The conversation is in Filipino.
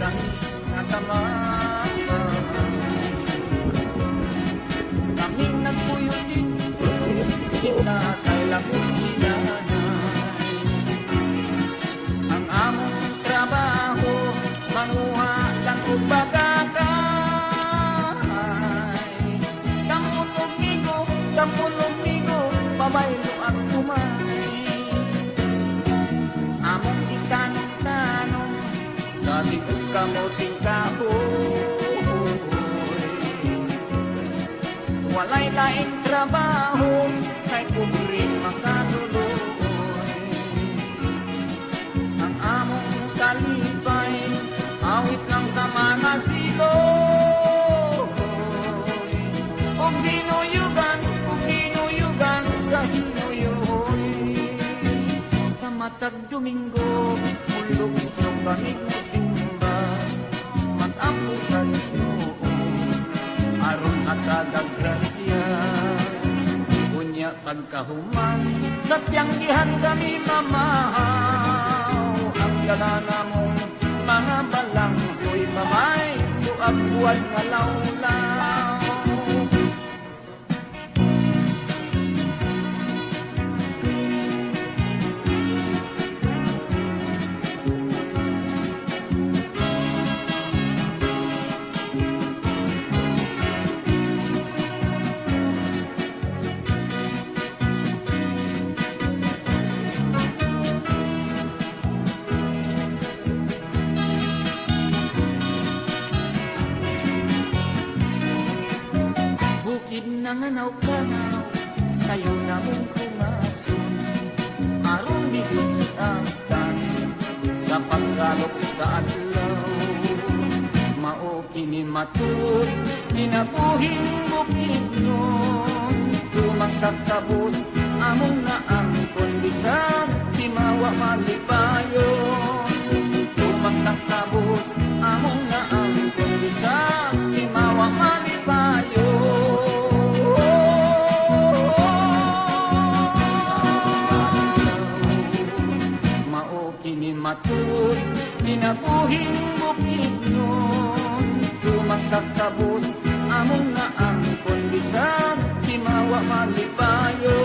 langit nga tamaan. Kaming nagpuyo dito, sila kay lakot sila nanay. Ang among trabaho, manguha lang o bagakay. Kamunog migo, pabaylo at kumay. Among itanong-tanong, sa likod kamuting kahoy. Walay laing trabaho, kay kubring makaluloy. Ang among kalipay, awit lang sa mga siloy. Kung dinuyugan sa hinuyoy. Sa matag Domingo, mulog sa bangig mo simba. Mag-ampo sa Ginoo, aron atagagrasya. Unya pagkahuman, sa tiyanggihan kami mamahaw. Ang galana mong mga balanghoy, mamay, luag buwan nga lawlaw. Nanganaw-kanaw, sayo na mong pumason. Aron di kumiangkan, sa pagsalok sa adlaw. Mao kini matud, ginabuhing bukid nun. Tumagkakabos, among naangkon, bisag, di mawa malipayon. Tumagkakabos, among naangkon, bisag, di mawa malipayon. Matud, ginabuhing bukid nun. Tumagkakabos, among naangkon, bisag, di mawa malipayon.